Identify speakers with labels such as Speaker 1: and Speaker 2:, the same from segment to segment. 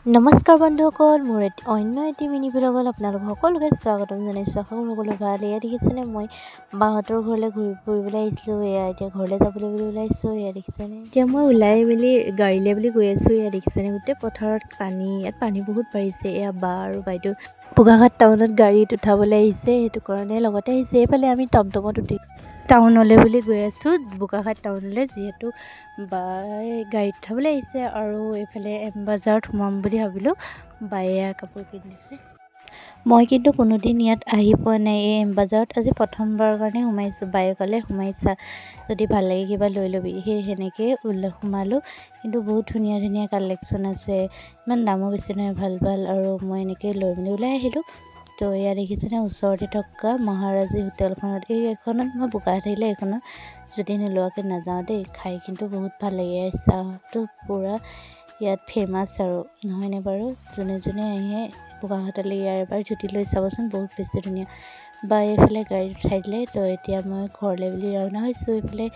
Speaker 1: নমস্কাৰ বন্ধুসকল, মোৰ অন্য এটি মিনি ব্লগত আপোনালোক সকলোকে স্বাগতম জনাইছোঁ। আশা কৰোঁ সকলো ভাল। এয়া দেখিছেনে, মই বাহঁতৰ ঘৰলৈ ফুৰিবলৈ আহিছিলোঁ। এতিয়া ঘৰলৈ যাবলৈ বুলি ওলাইছোঁ। এয়া দেখিছেনে, এতিয়া মই ওলাই মেলি গাড়ীলৈ বুলি গৈ আছোঁ। এয়া দেখিছেনে, গোটেই পথাৰত পানী, ইয়াত পানী বহুত বাঢ়িছে। এয়া বা আৰু বাইদেউ বোকাখাট টাউনত গাড়ীত উঠাবলৈ আহিছে, সেইটো কাৰণে লগতে আহিছে। এইফালে আমি টমটমত উঠি টাউনলৈ বুলি গৈ আছোঁ, বোকাখাট টাউনলৈ, যিহেতু বাই গাড়ীত উঠাবলৈ আহিছে। আৰু এইফালে এম বজাৰত সোমাম বুলি ভাবিলোঁ। বায়ে কাপোৰ পিন্ধিছে। মই কিন্তু কোনোদিন ইয়াত আহি পোৱা নাই। এই এম বজাৰত আজি প্ৰথমবাৰৰ কাৰণে সোমাইছোঁ। বায়ে ক'লে সোমাইছা যদি ভাল লাগে কিবা লৈ ল'বি, সেনেকৈ সোমালোঁ। কিন্তু বহুত ধুনীয়া ধুনীয়া কালেকশ্যন আছে, ইমান দামো বেছি নহয়, ভাল ভাল। আৰু মই এনেকৈ লৈ মেলি ওলাই আহিলোঁ। তো এয়া দেখিছেনে, ওচৰতে থকা মহাৰাজী হোটেলখনত, এইখনত মই বোকাখাট আহিলে এইখনত যদি নোলোৱাকৈ নাযাওঁ দেই। খাই কিন্তু বহুত ভাল লাগে। চাহটো পূৰা ইয়াত ফেমাছ আৰু, নহয়নে বাৰু? যোনে যোনে আহে বোকাখাটলৈ ইয়াৰ এবাৰ জুতি লৈ চাবচোন, বহুত বেছি ধুনীয়া। বা এইফালে গাড়ীত উঠাই দিলে। তো এতিয়া মই ঘৰলৈ বুলি ৰাওনা হৈছোঁ। এইফালে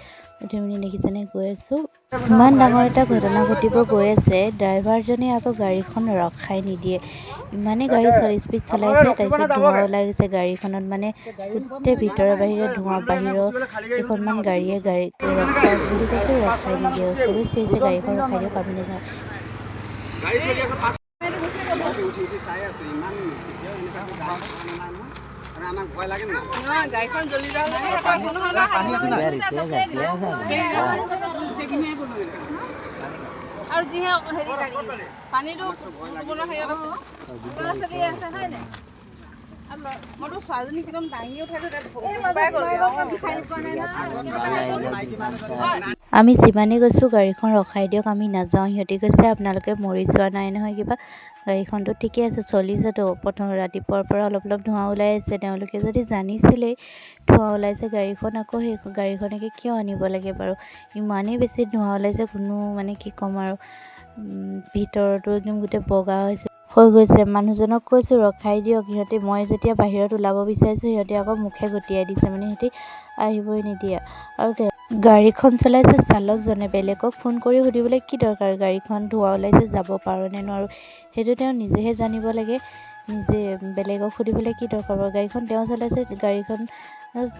Speaker 1: উঠি মেলি দেখিছেনে গৈ আছোঁ। ইমান ডাঙৰ এটা ঘটনা ঘটিব গৈ আছে, ড্ৰাইভাৰজনে আকৌ গাড়ীখন ৰখাই নিদিয়ে। ইমানেই গাড়ী স্পীড চলাইছে, তাৰপিছত ধোঁৱা ওলাই গৈছে গাড়ীখনত, মানে গোটেই ভিতৰে বাহিৰে ধোঁৱা। বাহিৰৰ কেইখনমান গাড়ীয়ে ৰখাই বুলি কৈছে, ৰখাই নিদিয়ে। চবেই চিঞৰিছে গাড়ীখন ৰখাই দিয়ক, আমি নাযাওঁ।
Speaker 2: আমাক ভয় লাগে না, গাড়ীখন জ্বলি যাওঁ আৰু যিহে হেৰি পানীটো হেৰিয়াত আছে হয় নাই? মইতো ছোৱালীজনীক একদম দাঙি উঠাইছোঁ।
Speaker 1: আমি যিমানেই গৈছোঁ গাড়ীখন ৰখাই দিয়ক, আমি নাযাওঁ। সিহঁতি কৈছে আপোনালোকে মৰি যোৱা নাই নহয় কিবা, গাড়ীখনটো ঠিকে আছে, চলিছেতো। প্ৰথম ৰাতিপুৱাৰ পৰা অলপ অলপ ধোঁৱা ওলাই আছে। তেওঁলোকে যদি জানিছিলেই ধোঁৱা ওলাইছে গাড়ীখন, আকৌ সেই গাড়ীখনকে কিয় আনিব লাগে বাৰু? ইমানেই বেছি ধোঁৱা ওলাইছে, কোনো মানে কি ক'ম আৰু, ভিতৰতো একদম গোটেই বগা হৈ গৈছে। মানুহজনক কৈছোঁ ৰখাই দিয়ক। সিহঁতে মই যেতিয়া বাহিৰত ওলাব বিচাৰিছোঁ, সিহঁতে আকৌ মুখে গতিয়াই দিছে, মানে সিহঁতি আহিবই নিদিয়ে। আৰু গাড়ীখন চলাইছে চালকজনে, বেলেগক ফোন কৰি সুধিবলৈ কি দৰকাৰ, গাড়ীখন ধোঁৱা ওলাইছে যাব পাৰোঁ নে নোৱাৰোঁ, সেইটো তেওঁ নিজেহে জানিব লাগে। নিজে বেলেগক সুধিবলৈ কি দৰকাৰ বাৰু? গাড়ীখন তেওঁ চলাইছে, গাড়ীখন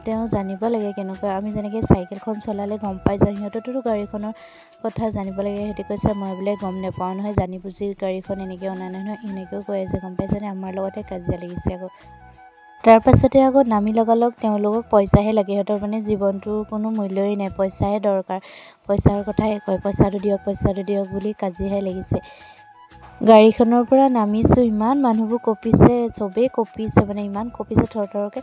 Speaker 1: তেওঁ জানিব লাগে কেনেকুৱা। আমি যেনেকৈ চাইকেলখন চলালে গম পাই যাওঁ, সিহঁততো গাড়ীখনৰ কথা জানিব লাগে। সিহঁতে কৈছে মই বোলে গম নাপাওঁ নহয়, জানি বুজি গাড়ীখন এনেকৈ অনা নাই নহয়, এনেকৈও কৈ আছে। গম পাইছেনে, আমাৰ লগতে কাজিয়া লাগিছে আকৌ। তাৰপাছতে আকৌ নামি লগালগ তেওঁলোকক পইচাহে লাগে। সিহঁতৰ মানে জীৱনটোৰ কোনো মূল্যই নাই, পইচাহে দৰকাৰ। পইচাৰ কথাহে কয়, পইচাটো দিয়ক বুলি কাজিয়াহে লাগিছে। গাড়ীখনৰ পৰা নামিছোঁ, ইমান মানুহবোৰ কঁপিছে, চবেই কঁপিছে, মানে ইমান কঁপিছে থৰথৰকৈ।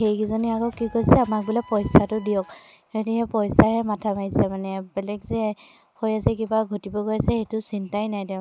Speaker 1: সেইকেইজনে আকৌ কি কৈছে, আমাক বোলে পইচাটো দিয়ক। সিহঁতি পইচাহে মাথা মাৰিছে, মানে বেলেগ যে হৈ আছে, কিবা ঘটিব গৈ আছে, সেইটো চিন্তাই নাই তেওঁ।